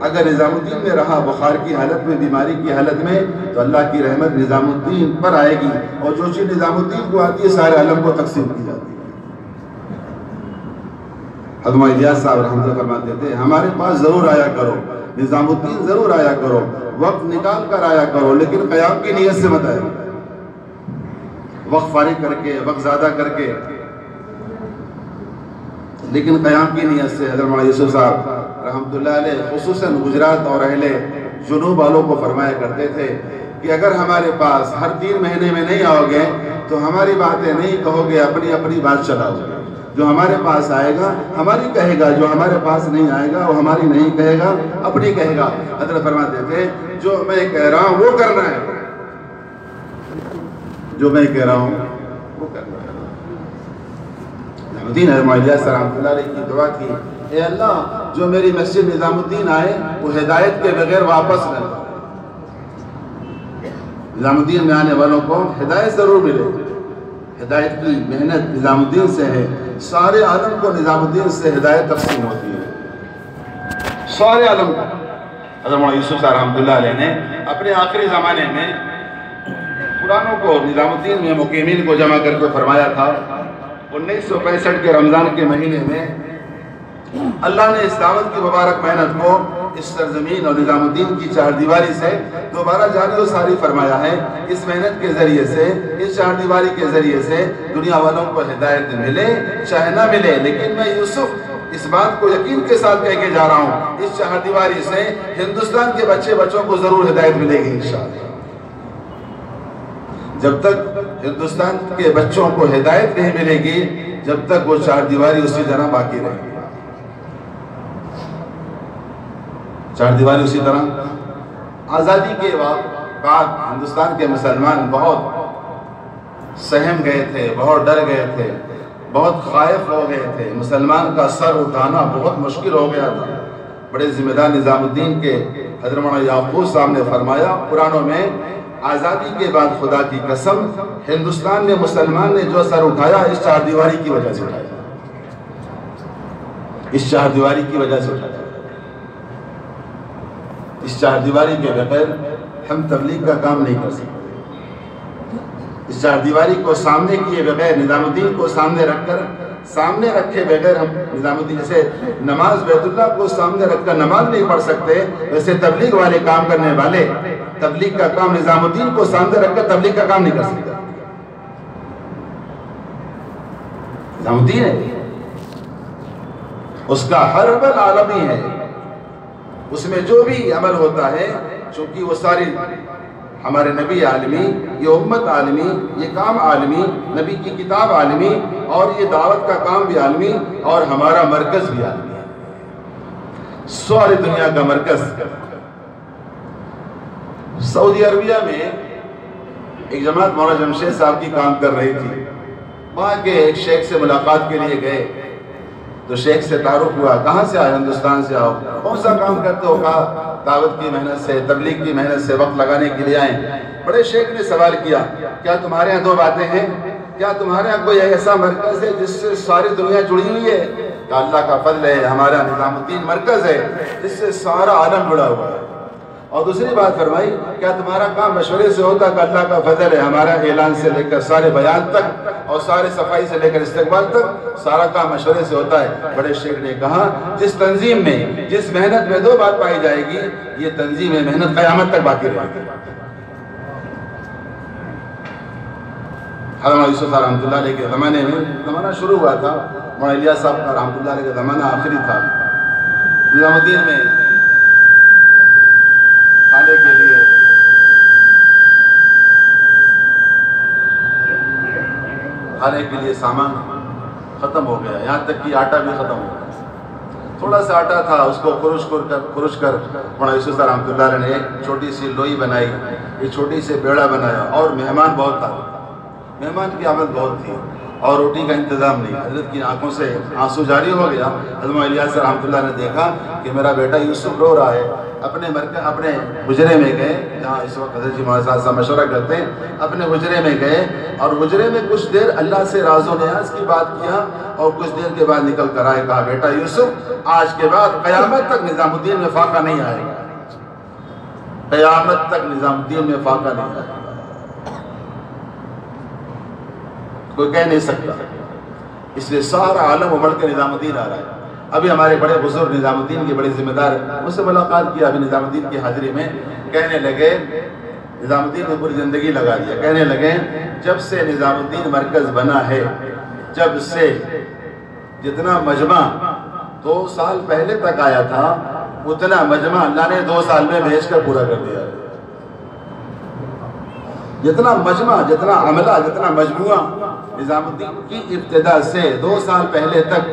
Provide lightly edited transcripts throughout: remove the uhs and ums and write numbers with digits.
اگر نظام الدین میں رہا بخار کی حالت میں، بیماری کی حالت میں، تو اللہ کی رحمت نظام الدین پر آئے گی، اور جو چیز نظام الدین کو آتی ہے سارے عالم کو تقسیم کی جاتی ہے۔ حضرت الیاس صاحب رحمۃ اللہ فرماتے تھے ہمارے پاس ضرور آیا کرو، نظام الدین ضرور آیا کرو، وقت نکال کر آیا کرو، لیکن قیام کی نیت سے مت آیا، وقت فارغ کر کے، وقت زیادہ کر کے، لیکن قیام کی نیت سے۔ حضرت مولانا یوسف صاحب رحمۃ اللہ علیہ خصوصاً گجرات اور اہل جنوب والوں کو فرمایا کرتے تھے کہ اگر ہمارے پاس ہر 3 مہینے میں نہیں آؤ گے تو ہماری باتیں نہیں کہو گے، اپنی اپنی بات چلاؤ گے۔ جو ہمارے پاس آئے گا ہماری کہے گا، جو ہمارے پاس نہیں آئے گا وہ ہماری نہیں کہے گا، اپنی کہے گا۔ حضرت فرماتے تھے جو میں کہہ رہا ہوں وہ کرنا ہے، جو میں کہہ رہا ہوں وہ کرنا ہے۔ نظام الدین حضرت رحمۃ اللہ علیہ کی دعا تھی، اے اللہ جو میری مسجد نظام الدین آئے وہ ہدایت کے بغیر واپس نہ جائے۔ نظام الدین میں آنے والوں کو ہدایت ضرور ملے، ہدایت کی محنت نظام الدین سے ہے، سارے عالم کو نظام الدین سے ہدایت تقسیم ہوتی ہے، سارے عالم کو۔ حضرت مولانا یوسف صاحب رحمۃ اللہ علیہ نے اپنے آخری زمانے میں قرآنوں کو نظام الدین میں مقیمین کو جمع کر کے فرمایا تھا۔ 1965 کے رمضان کے مہینے میں اللہ نے اس دعوت کی مبارک محنت کو اس سرزمین اور نظام الدین کی 4 دیواری سے دوبارہ جاری و ساری فرمایا ہے۔ اس محنت کے ذریعے سے، اس 4 دیواری کے ذریعے سے دنیا والوں کو ہدایت ملے چاہے نہ ملے، لیکن میں یوسف اس بات کو یقین کے ساتھ کہہ کے جا رہا ہوں، اس 4 دیواری سے ہندوستان کے بچوں کو ضرور ہدایت ملے گی انشاءاللہ۔ جب تک ہندوستان کے بچوں کو ہدایت نہیں ملے گی، جب تک وہ 4 دیواری اسی طرح باقی رہے گی۔ 4 دیواری اسی طرح۔ آزادی کے بعد ہندوستان کے مسلمان بہت سہم گئے تھے، بہت ڈر گئے تھے، بہت خائف ہو گئے تھے، مسلمان کا سر اٹھانا بہت مشکل ہو گیا تھا۔ بڑے ذمہ دار نظام الدین کے حضرت مولانا یعقوب صاحب نے فرمایا قرآنوں میں، آزادی کے بعد خدا کی قسم ہندوستان میں مسلمان نے جو سر اٹھایا اس 4 دیواری کی وجہ سے اٹھایا، اس 4 دیواری کی وجہ سے اٹھایا۔ اس 4 دیواری کے بغیر ہم تبلیغ کا کام نہیں کر سکتے۔ اس 4 دیواری کو سامنے کیے بغیر، نظام الدین کو سامنے رکھ کر، سامنے رکھے بغیر ہم نظام الدین جیسے نماز بیت اللہ کو سامنے رکھ کر نماز نہیں پڑھ سکتے، ویسے تبلیغ والے کام کرنے والے تبلیغ کا کام نظام الدین کو سامنے رکھ کر تبلیغ کا کام نہیں کر سکتے۔ نظام الدین ہے، اس کا ہر عمل عالمی ہے، اس میں جو بھی عمل ہوتا ہے، چونکہ وہ ساری ہمارے نبی عالمی، یہ امت عالمی، یہ کام عالمی، نبی کی کتاب عالمی، اور یہ دعوت کا کام بھی عالمی، اور ہمارا مرکز بھی عالمی ہے، ساری دنیا کا مرکز۔ سعودی عربیہ میں ایک جماعت مولانا جمشید صاحب کی کام کر رہی تھی، وہاں کے ایک شیخ سے ملاقات کے لیے گئے تو شیخ سے تعارف ہوا، کہاں سے آئے؟ ہندوستان سے آؤ۔ کون سا کام کرتے ہو؟ کہا دعوت کی محنت سے، تبلیغ کی محنت سے وقت لگانے کے لیے آئے۔ بڑے شیخ نے سوال کیا، کیا تمہارے ہاں 2 باتیں ہیں؟ کیا تمہارے ہاں کوئی ایسا مرکز ہے جس سے ساری دنیا جڑی ہوئی ہے؟ کہ اللہ کا فضل ہے، ہمارا نظام الدین مرکز ہے جس سے سارا عالم جڑا ہوا ہے۔ اور دوسری بات فرمائی، کیا تمہارا کام مشورے سے ہوتا؟ کہ اللہ کا فضل ہے، ہمارا اعلان سے لے کر سارے بیان تک اور سارے صفائی سے لے کر استقبال تک سارا کام مشورے سے ہوتا ہے۔ بڑے شیخ نے کہا جس تنظیم میں، جس محنت میں 2 بات پائی جائے گی، یہ تنظیم میں محنت قیامت تک باقی رہے گی۔ حضرت یوسف صاحب رحمۃ اللہ علیہ کے زمانے میں زمانہ شروع ہوا تھا، مولانا الیاس صاحب کا رحمۃ اللہ علیہ کا زمانہ آخری تھا۔ نظام الدین میں کھانے کے لیے سامان ختم ہو گیا، یہاں تک کہ آٹا بھی ختم ہو گیا۔ تھوڑا سا آٹا تھا، اس کو خرش کر مولانا یوسف صاحب رحمۃ اللہ علیہ نے ایک چھوٹی سی لوئی بنائی، ایک چھوٹی سی بیڑا بنایا، اور مہمان بہت تھا، مہمان کی آمد بہت تھی، اور روٹی کا انتظام نہیں. حضرت کی آنکھوں سے آنسو جاری ہو گیا. حضرت الیاس رحمۃ اللہ نے دیکھا کہ میرا بیٹا یوسف رو رہا ہے. اپنے حجرے میں گئے, جہاں اس وقت حضرت جی مولانا صاحب مشورہ کرتے ہیں, اپنے حجرے میں گئے اور حجرے میں کچھ دیر اللہ سے راز و نیاز کی بات کیا, اور کچھ دیر کے بعد نکل کر آئے. کہا بیٹا یوسف, آج کے بعد قیامت تک نظام الدین میں فاقہ نہیں آئے گا, قیامت تک نظام الدین میں فاقہ نہیں آئے گا, کوئی کہہ نہیں سکتا. اس لیے سارا عالم ابھر کے نظام الدین آ رہا ہے. ابھی ہمارے بڑے بزرگ نظام الدین کے بڑے ذمہ دار, مجھ سے ملاقات کیا ابھی نظام الدین کی حاضری میں, کہنے لگے نظام الدین نے پوری زندگی لگا دیا. کہنے لگے جب سے نظام الدین مرکز بنا ہے, جب سے جتنا مجمع 2 سال پہلے تک آیا تھا, اتنا مجمع اللہ نے 2 سال میں بھیج کر پورا کر دیا. جتنا مجمع, جتنا عملہ, جتنا مجموعہ نظام الدین کی ابتدا سے 2 سال پہلے تک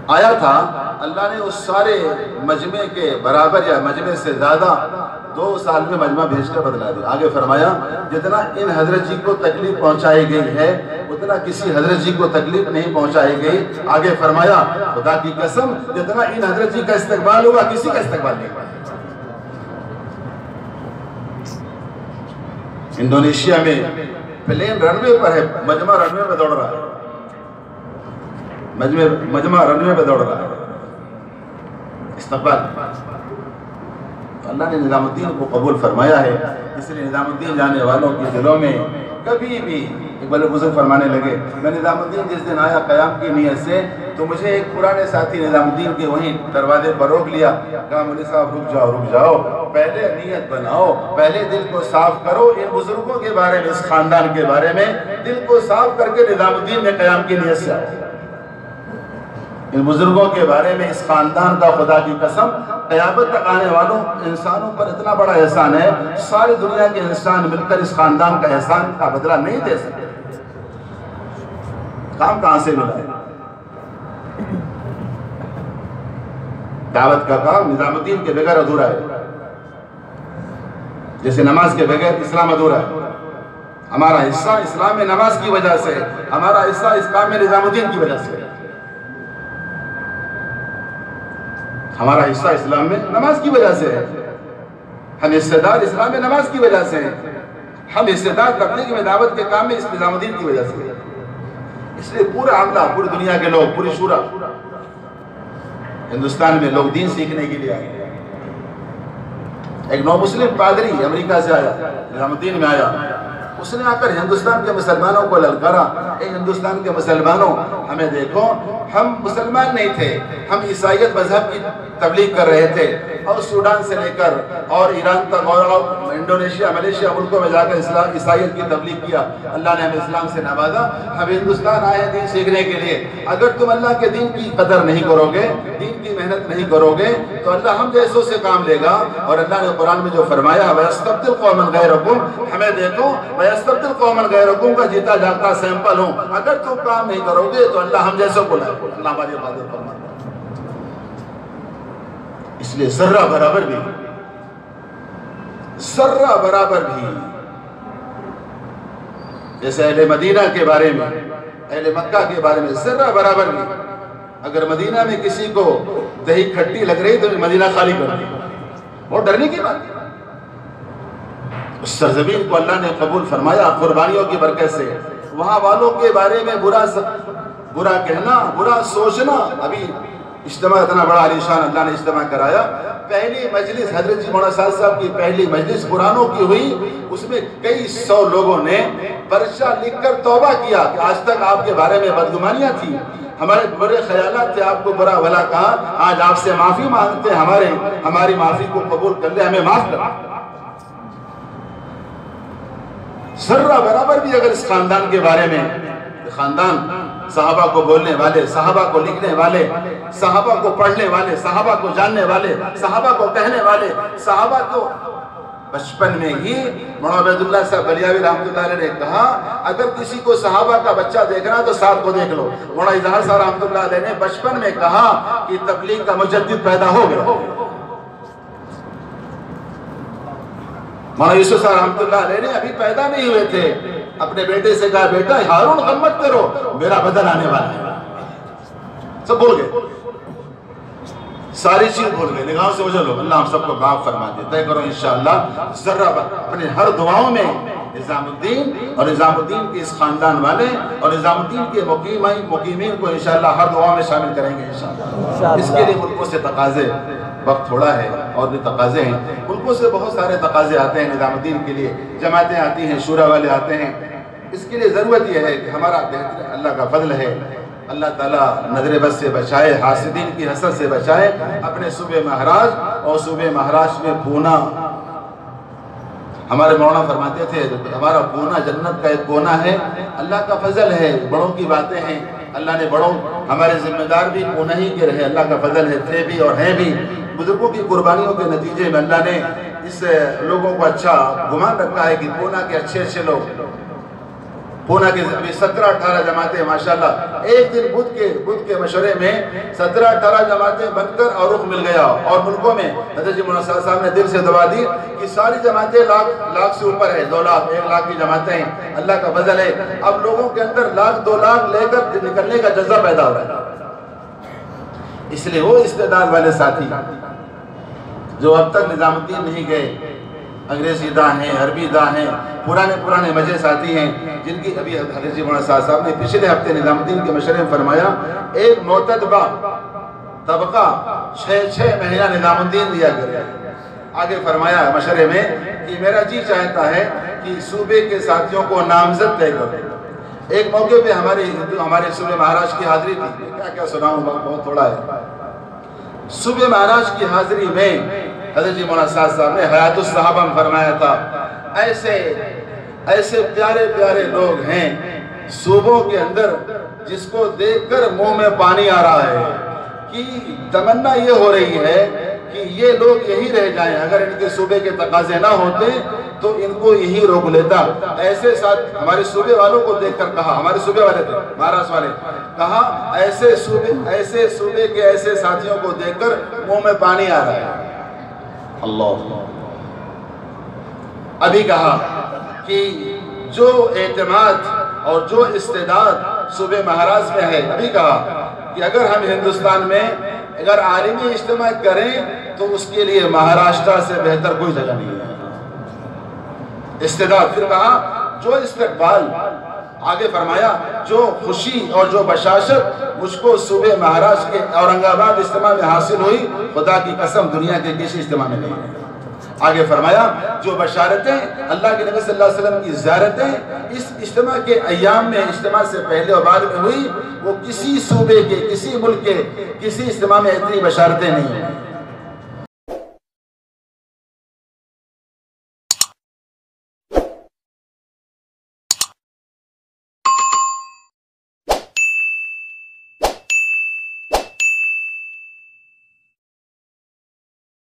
آیا تھا, اللہ نے اس سارے مجمع کے برابر یا مجمع سے زیادہ 2 سال میں مجمع بھیج کر بدلا دیا. آگے فرمایا جتنا ان حضرت جی کو تکلیف پہنچائی گئی ہے, اتنا کسی حضرت جی کو تکلیف نہیں پہنچائی گئی. آگے فرمایا خدا کی قسم جتنا ان حضرت جی کا استقبال ہوا, کسی کا استقبال نہیں ہوا. انڈونیشیا میں پلین رن وے پر ہے, مجمع رن وے پہ دوڑ رہا ہے, مجمع رن وے پہ دوڑ رہا ہے. استقبال اللہ نے نظام الدین کو قبول فرمایا ہے. اس لیے نظام الدین جانے والوں کے دلوں میں کبھی بھی, ایک بڑے بزرگ فرمانے لگے, میں نظام الدین جس دن آیا قیام کی نیت سے, تو مجھے ایک پرانے ساتھی نظام الدین کے وہیں دروازے پر روک لیا. کہا مولوی صاحب رک جاؤ, پہلے نیت بناؤ, پہلے دل کو صاف کرو. ان بزرگوں کے بارے میں, اس خاندان کے بارے میں دل کو صاف کر کے نظام الدین میں قیام کی نیت سے آؤ. ان بزرگوں کے بارے میں, اس خاندان کا خدا کی قسم قیامت تک آنے والوں انسانوں پر اتنا بڑا احسان ہے, ساری دنیا کے انسان مل کر اس خاندان کا احسان کا بدلہ نہیں دے سکتے. کام کہاں سے ملا ہے؟ دعوت کا کام نظام الدین کے بغیر ادھورا ہے, جیسے نماز کے بغیر اسلام ادھورا ہے. ہمارا حصہ اسلام میں نماز کی وجہ سے, ہمارا حصہ اس کام میں نظام الدین کی وجہ سے. ہمارا حصہ اسلام میں نماز کی وجہ سے ہے, ہم حصہ دار اسلام میں نماز کی وجہ سے ہیں, ہم حصہ دار تبلیغ میں دعوت کے کام میں اس نظام الدین کی وجہ سے. اس لیے پورا عملہ, پوری دنیا کے لوگ, پوری شورا ہندوستان میں لوگ دین سیکھنے کے لیے آئے. ایک نو مسلم پادری امریکہ سے آیا, نظام الدین میں آیا. اس نے آ کر ہندوستان کے مسلمانوں کو للکارا, اے ہندوستان کے مسلمانوں, ہمیں دیکھو, ہم مسلمان نہیں تھے, ہم عیسائیت مذہب کی تبلیغ کر رہے تھے, اور سوڈان سے لے کر اور ایران تک اور انڈونیشیا, ملیشیا ملکوں میں جا کر عیسائیت کی تبلیغ کیا. اللہ نے ہمیں اسلام سے نوازا, ہم ہندوستان آئے دین سیکھنے کے لیے. اگر تم اللہ کے دین کی قدر نہیں کرو گے, دین کی محنت نہیں کرو گے, تو اللہ ہم جیسوں سے کام لے گا. اور اللہ نے قرآن میں جو فرمایا وَيَسْتَبْدِلْ قَوْمًا غَيْرَكُمْ, ہمیں دیکھو وَيَسْتَبْدِلْ قَوْمًا غَيْرَكُمْ کا جیتا جاگتا سیمپل ہوں. اگر تم کام نہیں کرو گے تو اللہ ہم جیسوں کو لائے. اللہ ہماری عبادت فرماتا ہے. اس لیے ذرہ برابر بھی جیسے اہل مدینہ کے بارے میں, اہل مکہ کے بارے میں ذرہ برابر بھی, اگر مدینہ میں کسی کو دہی کھٹی لگ رہی تو مدینہ خالی کر دی. بہت ڈرنے کی بات. اس سرزمین کو اللہ نے قبول فرمایا قربانیوں کی برکت سے. وہاں والوں کے بارے میں برا کہنا, برا سوچنا. ابھی اجتماع اتنا بڑا عالیشان اللہ نے اجتماع کرایا, پہلی مجلس حضرت جی مولانا صاحب کی پہلی مجلس قرآنوں کی ہوئی. اس میں کئی 100 لوگوں نے پرچہ لکھ کر توبہ کیا کہ آج تک آپ کے بارے میں بدگمانیاں تھیں, ہمارے برے خیالات تھے, آپ کو برا بھلا کہا, آج آپ سے معافی مانگتے ہیں, ہماری معافی کو قبول کر لے, ہمیں معاف کر. ذرہ برابر بھی اگر اس خاندان کے بارے میں, خاندان صحابہ کو بولنے والے, صحابہ کو لکھنے والے, صحابہ کو پڑھنے والے, صحابہ کو جاننے والے, صحابہ کو کہنے والے, صحابہ کو بچپن میں ہی مولانا عبید اللہ صاحب بلیاوی رحمۃ اللہ علیہ نے کہا اگر کسی کو صحابہ کا بچہ دیکھنا تو ساتھ کو دیکھ لو. مولانا اظہار صاحب رحمۃ اللہ علیہ نے بچپن میں کہا کہ تبلیغ کا مجدد پیدا ہو گیا. مولانا یوسف صاحب رحمۃ اللہ علیہ نے ابھی پیدا نہیں ہوئے تھے, اپنے بیٹے سے کہا بیٹا ہارون غم مت کرو میرا بدل آنے والا ہے. سب بھول گئے, ساری چیز بھول گئے, نگاہوں سے اوجھل ہو. اللہ ہم سب کو معاف فرما دے. طے کرو انشاءاللہ ذرہ اپنے ہر دعاؤں میں نظام الدین اور نظام الدین کے اس خاندان والے اور نظام الدین کے مقیمین کو انشاءاللہ ہر دعاؤں میں شامل کریں گے انشاءاللہ. اس کے لیے ملکوں سے تقاضے, وقت تھوڑا ہے اور بھی تقاضے ہیں, ملکوں سے بہت سارے تقاضے آتے ہیں نظام الدین کے لیے, جماعتیں آتی ہیں, شورا والے آتے ہیں. اس کے لیے ضرورت یہ ہے کہ ہمارا اللہ کا فضل ہے, اللہ تعالیٰ نظر بد سے بچائے, حاسدین کی حسد سے بچائے. اپنے صوبے مہاراج اور صوبے مہاراشٹر میں پونا, ہمارے مولانا فرماتے تھے ہمارا پونا جنت کا ایک کونا ہے. اللہ کا فضل ہے, بڑوں کی باتیں ہیں. اللہ نے بڑوں, ہمارے ذمہ دار بھی پونا ہی کے رہے, اللہ کا فضل ہے, تھے بھی اور ہیں بھی. بزرگوں کی قربانیوں کے نتیجے میں اللہ نے اس لوگوں کو اچھا گمان رکھا ہے کہ پونا کے اچھے لوگ, پونا کے ابھی 17-18 جماعتیں ماشاءاللہ ایک دن بدھ کے مشورے میں 17-18 جماعتیں بن کر اور رخ مل گیا. اور ملکوں میں حضرت جی مولانا صاحب نے دل سے دعا دی کہ ساری جماعتیں لاکھ سے اوپر ہے, 2 لاکھ 1 لاکھ کی جماعتیں ہیں. اللہ کا فضل ہے, اب لوگوں کے اندر 1 لاکھ 2 لاکھ لے کر نکلنے کا جذبہ پیدا ہو رہا ہے. اس لیے وہ استعداد والے ساتھی جو اب تک نظام الدین نہیں گئے, انگریزی داں ہیں, عربی داں ہیں, پرانے مجے ساتھی ہیں, جن کی ابھی حضرت جی مولانا صاحب نے پچھلے ہفتے نظام الدین کے مشورے میں فرمایا ایک معتدبہ طبقہ 6 مہینہ نظام الدین دیا کرے. آگے فرمایا مشورے میں کہ میرا جی چاہتا ہے کہ صوبے کے ساتھیوں کو نامزد طے کرو. ایک موقع پہ ہمارے صوبے مہاراشٹر کی حاضری تھی, کیا سناؤں, بہت تھوڑا ہے. صوبے مہاراشٹر کی حاضری میں حضرت جی مولانا صاحب نے حیات الصحابہ میں فرمایا تھا ایسے پیارے لوگ ہیں صوبوں کے اندر جس کو دیکھ کر منہ میں پانی آ رہا ہے کہ تمنا یہ ہو رہی ہے کہ یہ لوگ یہی رہ جائیں. اگر ان کے صوبے کے تقاضے نہ ہوتے تو ان کو یہی روک لیتا. ایسے ساتھ ہمارے صوبے والوں کو دیکھ کر کہا, ہمارے صوبے والے تھے مہاراشٹر والے, کہا ایسے صوبے کے ایسے ساتھیوں کو دیکھ کر منہ میں پانی آ رہا ہے. اللہ ابھی کہا کہ جو اعتماد اور جو استعداد صوبے مہاراشٹر میں ہے, ابھی کہا کہ اگر ہم ہندوستان میں اگر عالمی اجتماع کریں تو اس کے لیے مہاراشٹر سے بہتر کوئی جگہ نہیں ہے. استعداد. پھر کہا جو استقبال, آگے فرمایا جو خوشی اور جو بشاشت مجھ کو صوبے مہاراشٹر کے اورنگ آباد اجتماع میں حاصل ہوئی, خدا کی قسم دنیا کے کسی اجتماع میں نہیں ہے. آگے فرمایا جو بشارتیں اللہ کے نبی صلی اللہ علیہ وسلم کی زیارتیں اس اجتماع کے ایام میں, اجتماع سے پہلے اور بعد میں ہوئی, وہ کسی صوبے کے, کسی ملک کے, کسی اجتماع میں اتنی بشارتیں نہیں ہیں.